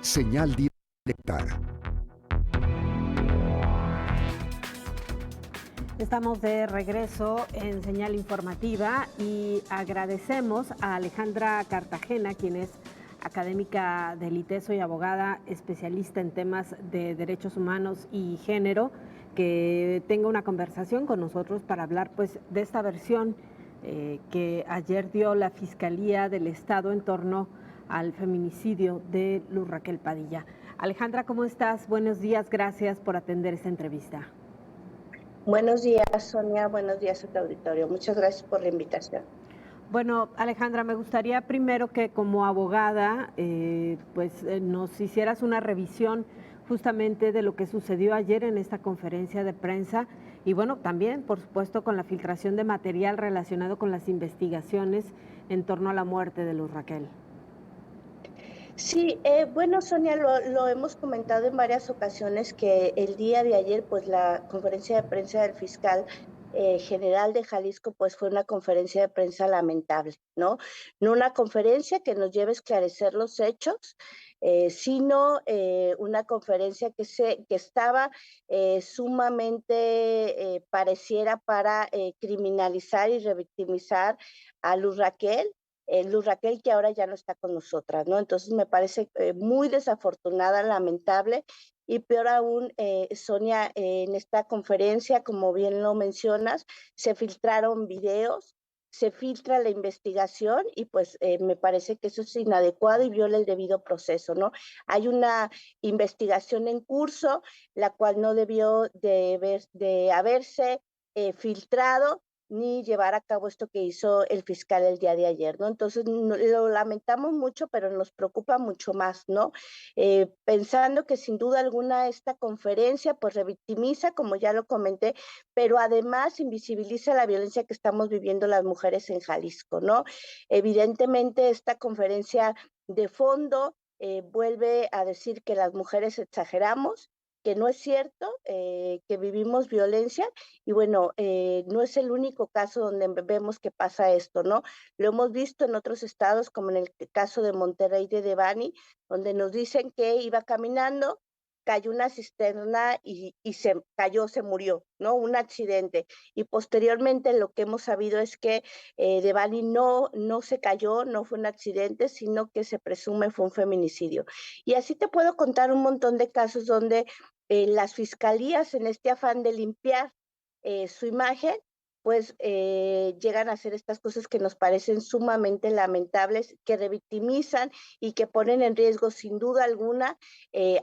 Señal directa. Estamos de regreso en Señal Informativa y agradecemos a Alejandra Cartagena, quien es académica del ITESO y abogada especialista en temas de derechos humanos y género, que tenga una conversación con nosotros para hablar pues de esta versión que ayer dio la Fiscalía del Estado en torno al feminicidio de Luz Raquel Padilla. Alejandra, ¿cómo estás? Buenos días, gracias por atender esta entrevista. Buenos días, Sonia. Buenos días a tu auditorio. Muchas gracias por la invitación. Bueno, Alejandra, me gustaría primero que como abogada nos hicieras una revisión justamente de lo que sucedió ayer en esta conferencia de prensa y bueno, también por supuesto con la filtración de material relacionado con las investigaciones en torno a la muerte de Luz Raquel. Sí, bueno, Sonia, lo hemos comentado en varias ocasiones que el día de ayer, pues la conferencia de prensa del fiscal general de Jalisco, pues fue una conferencia de prensa lamentable, ¿no? No una conferencia que nos lleve a esclarecer los hechos, sino una conferencia que estaba sumamente pareciera para criminalizar y revictimizar a Luz Raquel, que ahora ya no está con nosotras, ¿no? Entonces me parece muy desafortunada, lamentable, y peor aún, Sonia, en esta conferencia, como bien lo mencionas, se filtraron videos, se filtra la investigación y pues me parece que eso es inadecuado y viola el debido proceso, ¿no? Hay una investigación en curso, la cual no debió de haberse filtrado ni llevar a cabo esto que hizo el fiscal el día de ayer, ¿no? Entonces, lo lamentamos mucho, pero nos preocupa mucho más, ¿no? Pensando que sin duda alguna esta conferencia pues revictimiza, como ya lo comenté, pero además invisibiliza la violencia que estamos viviendo las mujeres en Jalisco, ¿no? Evidentemente esta conferencia de fondo vuelve a decir que las mujeres exageramos, que no es cierto, que vivimos violencia y bueno, no es el único caso donde vemos que pasa esto, ¿no? Lo hemos visto en otros estados, como en el caso de Monterrey de Devani, donde nos dicen que iba caminando, cayó una cisterna y se cayó, se murió, ¿no? Un accidente. Y posteriormente lo que hemos sabido es que Devani no se cayó, no fue un accidente, sino que se presume fue un feminicidio. Y así te puedo contar un montón de casos donde las fiscalías, en este afán de limpiar su imagen, pues llegan a hacer estas cosas que nos parecen sumamente lamentables, que revictimizan y que ponen en riesgo sin duda alguna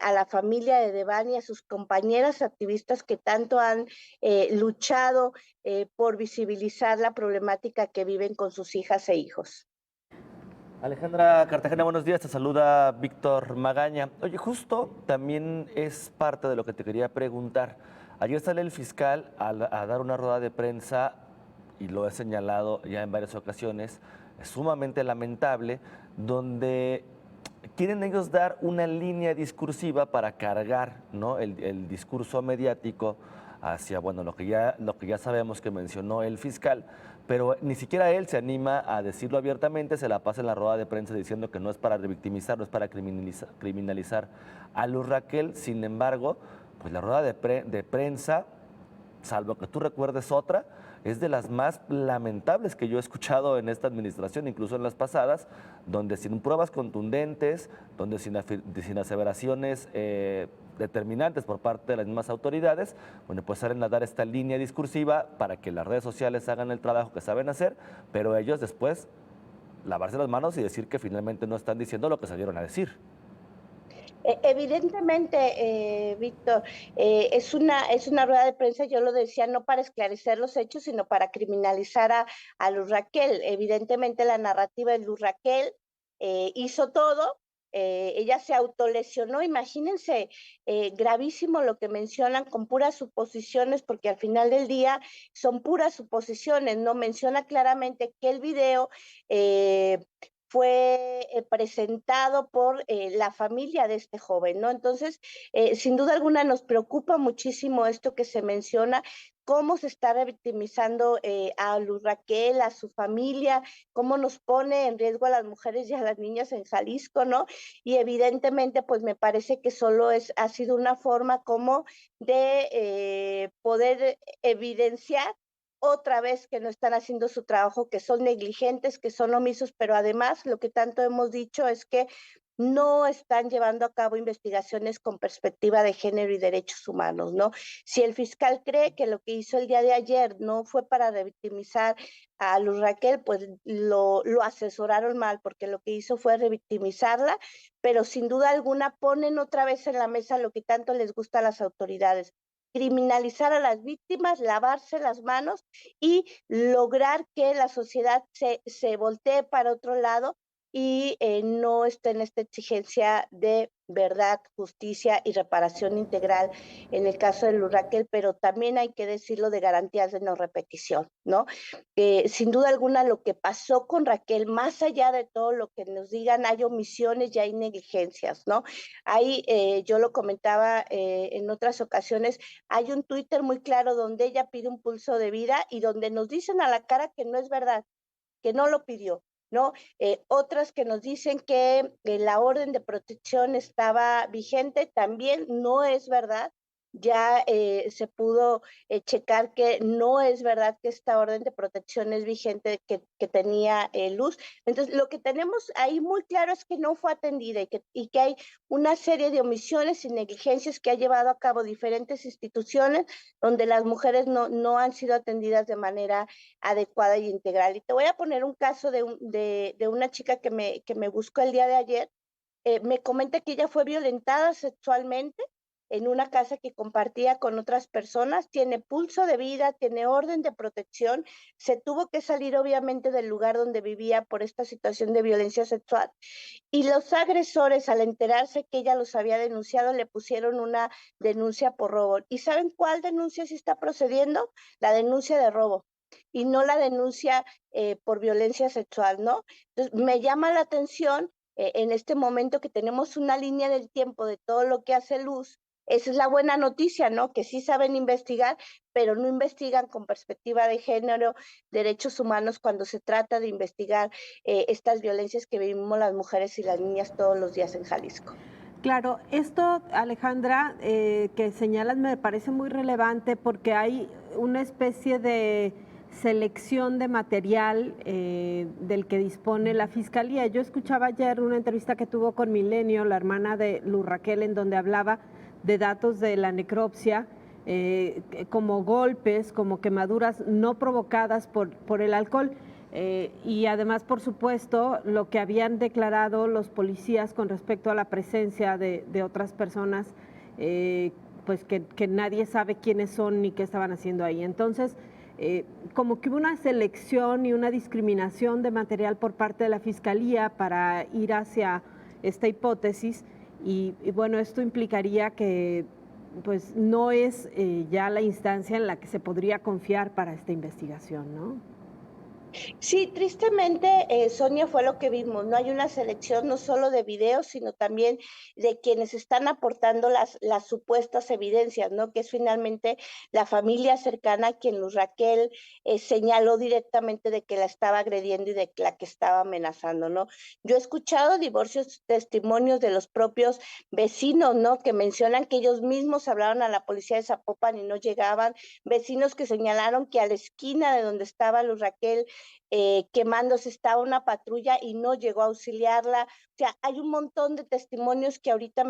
a la familia de Devani, a sus compañeras activistas que tanto han luchado por visibilizar la problemática que viven con sus hijas e hijos. Alejandra Cartagena, buenos días, te saluda Víctor Magaña. Oye, justo también es parte de lo que te quería preguntar. Ayer sale el fiscal a dar una rueda de prensa, y lo he señalado ya en varias ocasiones, es sumamente lamentable, donde quieren ellos dar una línea discursiva para cargar, ¿no?, el discurso mediático hacia, bueno, lo que ya sabemos que mencionó el fiscal, pero ni siquiera él se anima a decirlo abiertamente, se la pasa en la rueda de prensa diciendo que no es para revictimizar, no es para criminalizar a Luz Raquel. Sin embargo, pues la rueda de prensa, salvo que tú recuerdes otra, es de las más lamentables que yo he escuchado en esta administración, incluso en las pasadas, donde sin pruebas contundentes, donde sin aseveraciones determinantes por parte de las mismas autoridades, bueno, pues salen a dar esta línea discursiva para que las redes sociales hagan el trabajo que saben hacer, pero ellos después lavarse las manos y decir que finalmente no están diciendo lo que salieron a decir. Evidentemente, Víctor, es una rueda de prensa, yo lo decía, no para esclarecer los hechos, sino para criminalizar a Luz Raquel. Evidentemente la narrativa de Luz Raquel hizo todo, ella se autolesionó, imagínense, gravísimo lo que mencionan con puras suposiciones, porque al final del día son puras suposiciones, no menciona claramente que el video fue presentado por la familia de este joven, ¿no? Entonces, sin duda alguna nos preocupa muchísimo esto que se menciona, cómo se está revictimizando a Luz Raquel, a su familia, cómo nos pone en riesgo a las mujeres y a las niñas en Jalisco, ¿no? Y evidentemente, pues me parece que solo ha sido una forma como de poder evidenciar otra vez que no están haciendo su trabajo, que son negligentes, que son omisos, pero además lo que tanto hemos dicho es que no están llevando a cabo investigaciones con perspectiva de género y derechos humanos, ¿no? Si el fiscal cree que lo que hizo el día de ayer no fue para revictimizar a Luz Raquel, pues lo asesoraron mal, porque lo que hizo fue revictimizarla, pero sin duda alguna ponen otra vez en la mesa lo que tanto les gusta a las autoridades: criminalizar a las víctimas, lavarse las manos y lograr que la sociedad se voltee para otro lado y no esté en esta exigencia de verdad, justicia y reparación integral en el caso de Luz Raquel, pero también hay que decirlo, de garantías de no repetición, ¿no? Sin duda alguna lo que pasó con Raquel, más allá de todo lo que nos digan, hay omisiones y hay negligencias, ¿no? Hay, yo lo comentaba en otras ocasiones, hay un Twitter muy claro donde ella pide un pulso de vida y donde nos dicen a la cara que no es verdad, que no lo pidió, ¿no? Otras que nos dicen que la orden de protección estaba vigente, también no es verdad. Ya se pudo checar que no es verdad que esta orden de protección es vigente, que tenía Luz. Entonces, lo que tenemos ahí muy claro es que no fue atendida y que hay una serie de omisiones y negligencias que ha llevado a cabo diferentes instituciones donde las mujeres no han sido atendidas de manera adecuada y integral. Y te voy a poner un caso de una chica que me buscó el día de ayer. Me comenta que ella fue violentada sexualmente en una casa que compartía con otras personas, tiene pulso de vida, tiene orden de protección, se tuvo que salir obviamente del lugar donde vivía por esta situación de violencia sexual, y los agresores, al enterarse que ella los había denunciado, le pusieron una denuncia por robo. ¿Y saben cuál denuncia sí está procediendo? La denuncia de robo y no la denuncia por violencia sexual, ¿no? Entonces, me llama la atención en este momento que tenemos una línea del tiempo de todo lo que hace Luz. Esa es la buena noticia, ¿no? Que sí saben investigar, pero no investigan con perspectiva de género, derechos humanos, cuando se trata de investigar estas violencias que vivimos las mujeres y las niñas todos los días en Jalisco. Claro, esto, Alejandra, que señalas me parece muy relevante porque hay una especie de selección de material del que dispone la Fiscalía. Yo escuchaba ayer una entrevista que tuvo con Milenio, la hermana de Luz Raquel, en donde hablaba de datos de la necropsia, como golpes, como quemaduras no provocadas por el alcohol. Y además, por supuesto, lo que habían declarado los policías con respecto a la presencia de otras personas, pues que nadie sabe quiénes son ni qué estaban haciendo ahí. Entonces, como que hubo una selección y una discriminación de material por parte de la Fiscalía para ir hacia esta hipótesis y bueno, esto implicaría que pues no es ya la instancia en la que se podría confiar para esta investigación, ¿no? Sí, tristemente, Sonia, fue lo que vimos. No hay una selección no solo de videos, sino también de quienes están aportando las supuestas evidencias, ¿no? Que es finalmente la familia cercana a quien Luz Raquel señaló directamente de que la estaba agrediendo y de la que estaba amenazando, ¿no? Yo he escuchado divorcios, testimonios de los propios vecinos, ¿no? Que mencionan que ellos mismos hablaron a la policía de Zapopan y no llegaban, vecinos que señalaron que a la esquina de donde estaba Luz Raquel quemándose estaba una patrulla y no llegó a auxiliarla. O sea, hay un montón de testimonios que ahorita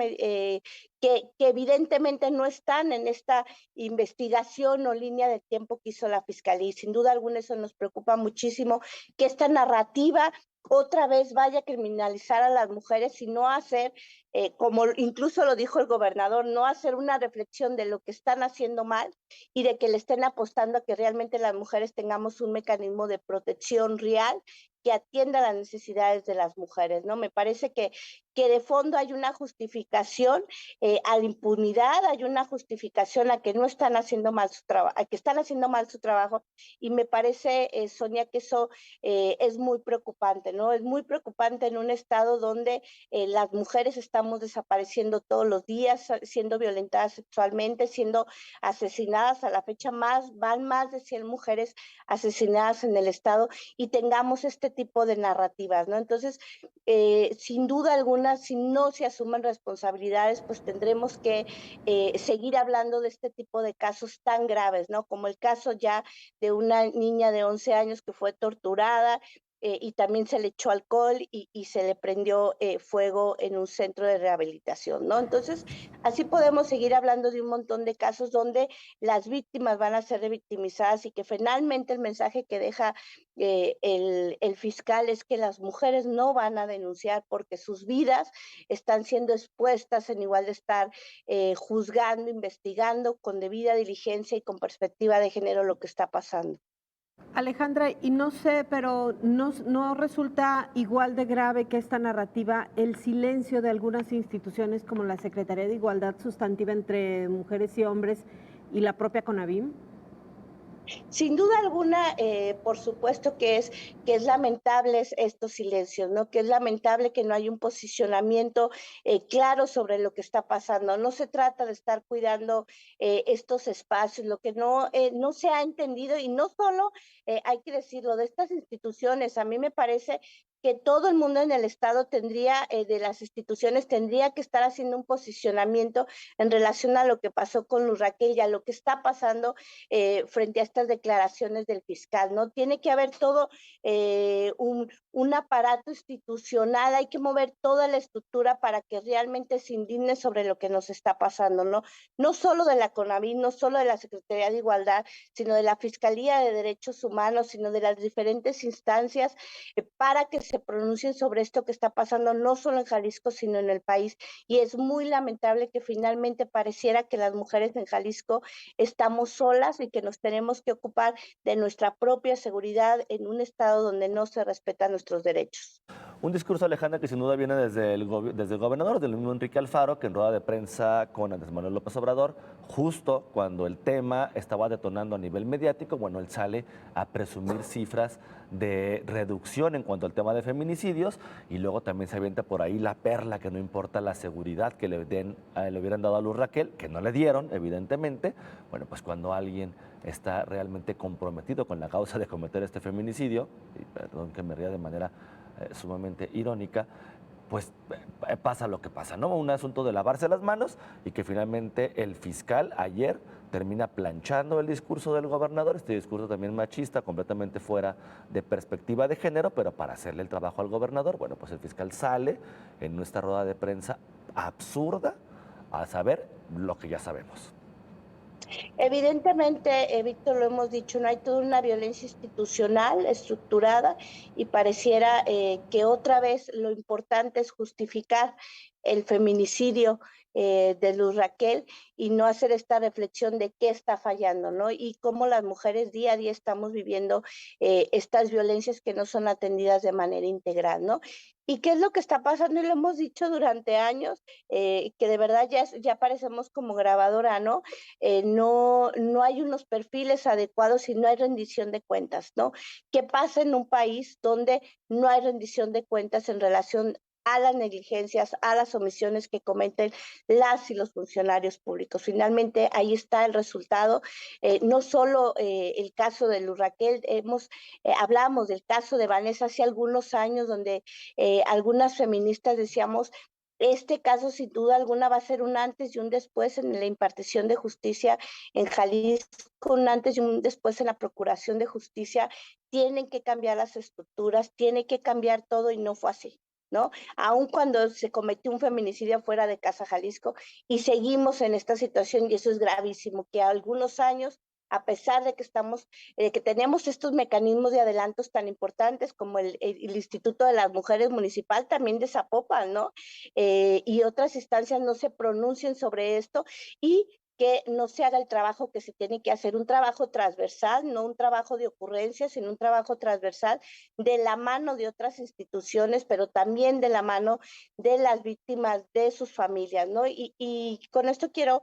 que evidentemente no están en esta investigación o línea de tiempo que hizo la Fiscalía. Y sin duda alguna eso nos preocupa muchísimo, que esta narrativa otra vez vaya a criminalizar a las mujeres y no hacer, como incluso lo dijo el gobernador, no hacer una reflexión de lo que están haciendo mal y de que le estén apostando a que realmente las mujeres tengamos un mecanismo de protección real que atienda las necesidades de las mujeres, ¿no? Me parece que que de fondo hay una justificación a la impunidad, hay una justificación a que no están haciendo mal su trabajo, a que están haciendo mal su trabajo, y me parece, Sonia, que eso es muy preocupante, ¿no? Es muy preocupante en un estado donde las mujeres estamos desapareciendo todos los días, siendo violentadas sexualmente, siendo asesinadas. A la fecha van más de 100 mujeres asesinadas en el estado, y tengamos este tipo de narrativas, ¿no? Entonces, sin duda alguna, si no se asumen responsabilidades, pues tendremos que seguir hablando de este tipo de casos tan graves, ¿no? Como el caso ya de una niña de 11 años que fue torturada, y también se le echó alcohol y se le prendió fuego en un centro de rehabilitación, ¿no? Entonces, así podemos seguir hablando de un montón de casos donde las víctimas van a ser revictimizadas, y que finalmente el mensaje que deja el fiscal es que las mujeres no van a denunciar porque sus vidas están siendo expuestas en igual de estar juzgando, investigando con debida diligencia y con perspectiva de género lo que está pasando. Alejandra, y no sé, pero no resulta igual de grave que esta narrativa el silencio de algunas instituciones como la Secretaría de Igualdad Sustantiva entre Mujeres y Hombres y la propia CONAVIM. Sin duda alguna, por supuesto que es lamentable estos silencios, ¿no? Que es lamentable que no hay un posicionamiento claro sobre lo que está pasando. No se trata de estar cuidando estos espacios, lo que no se ha entendido, y no solo hay que decirlo de estas instituciones. A mí me parece que todo el mundo en el Estado tendría, de las instituciones, tendría que estar haciendo un posicionamiento en relación a lo que pasó con Luz Raquel y a lo que está pasando frente a estas declaraciones del fiscal, ¿no? Tiene que haber todo un aparato institucional, hay que mover toda la estructura para que realmente se indigne sobre lo que nos está pasando, ¿no? No solo de la CONAVIM, no solo de la Secretaría de Igualdad, sino de la Fiscalía de Derechos Humanos, sino de las diferentes instancias para que se pronuncien sobre esto que está pasando, no solo en Jalisco, sino en el país. Y es muy lamentable que finalmente pareciera que las mujeres en Jalisco estamos solas y que nos tenemos que ocupar de nuestra propia seguridad en un estado donde no se respetan nuestros derechos. Un discurso, Alejandra, que sin duda viene desde el gobernador, del mismo Enrique Alfaro, que en rueda de prensa con Andrés Manuel López Obrador, justo cuando el tema estaba detonando a nivel mediático, bueno, él sale a presumir cifras de reducción en cuanto al tema de feminicidios, y luego también se avienta por ahí la perla que no importa la seguridad que le hubieran dado a Luz Raquel, que no le dieron, evidentemente. Bueno, pues cuando alguien está realmente comprometido con la causa de cometer este feminicidio, y perdón que me ría de manera sumamente irónica, pues pasa lo que pasa, ¿no? Un asunto de lavarse las manos, y que finalmente el fiscal ayer termina planchando el discurso del gobernador, este discurso también machista, completamente fuera de perspectiva de género, pero para hacerle el trabajo al gobernador, bueno, pues el fiscal sale en nuestra rueda de prensa absurda a saber lo que ya sabemos. Evidentemente, Víctor, lo hemos dicho, no hay toda una violencia institucional estructurada, y pareciera que otra vez lo importante es justificar el feminicidio de Luz Raquel y no hacer esta reflexión de qué está fallando, ¿no? Y cómo las mujeres día a día estamos viviendo estas violencias que no son atendidas de manera integral, ¿no? ¿Y qué es lo que está pasando? Y lo hemos dicho durante años, que de verdad ya parecemos como grabadora, ¿no? No hay unos perfiles adecuados y no hay rendición de cuentas, ¿no? ¿Qué pasa en un país donde no hay rendición de cuentas en relación a las negligencias, a las omisiones que cometen las y los funcionarios públicos? Finalmente, ahí está el resultado. No solo el caso de Luz Raquel, hablamos del caso de Vanessa hace algunos años, donde algunas feministas decíamos, este caso sin duda alguna va a ser un antes y un después en la impartición de justicia en Jalisco, un antes y un después en la procuración de justicia. Tienen que cambiar las estructuras, tiene que cambiar todo, y no fue así, ¿no? Aun cuando se cometió un feminicidio fuera de Casa Jalisco, y seguimos en esta situación, y eso es gravísimo, que a algunos años, a pesar de que que tenemos estos mecanismos de adelantos tan importantes como el Instituto de las Mujeres Municipal, también de Zapopan, ¿no? Y otras instancias no se pronuncian sobre esto, y que no se haga el trabajo que se tiene que hacer, un trabajo transversal, no un trabajo de ocurrencia, sino un trabajo transversal de la mano de otras instituciones, pero también de la mano de las víctimas, de sus familias, ¿no? Y con esto quiero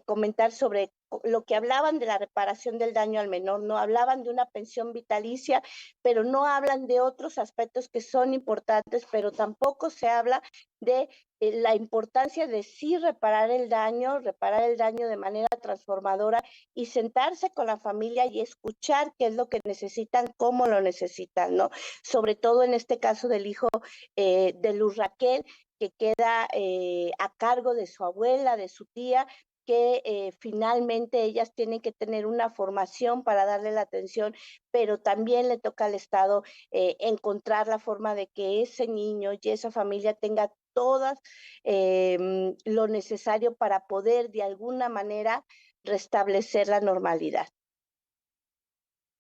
comentar sobre lo que hablaban de la reparación del daño al menor, no hablaban de una pensión vitalicia, pero no hablan de otros aspectos que son importantes, pero tampoco se habla de la importancia de sí reparar el daño de manera transformadora y sentarse con la familia y escuchar qué es lo que necesitan, cómo lo necesitan, ¿no? Sobre todo en este caso del hijo de Luz Raquel, que queda a cargo de su abuela, de su tía, que finalmente ellas tienen que tener una formación para darle la atención, pero también le toca al Estado encontrar la forma de que ese niño y esa familia tenga todas lo necesario para poder de alguna manera restablecer la normalidad.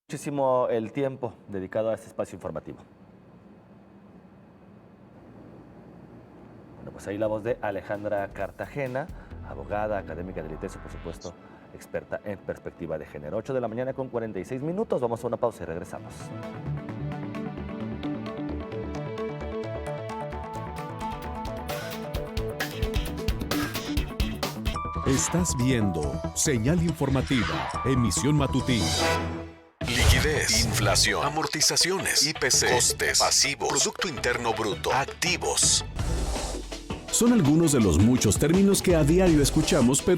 Muchísimo el tiempo dedicado a este espacio informativo. Bueno, pues ahí la voz de Alejandra Cartagena, abogada, académica del ITESO, por supuesto, experta en perspectiva de género. 8 de la mañana con 46 minutos. Vamos a una pausa y regresamos. Estás viendo Señal Informativa, emisión matutina. Liquidez, inflación, amortizaciones, IPC, costes, pasivos, Producto Interno Bruto, activos. Son algunos de los muchos términos que a diario escuchamos, pero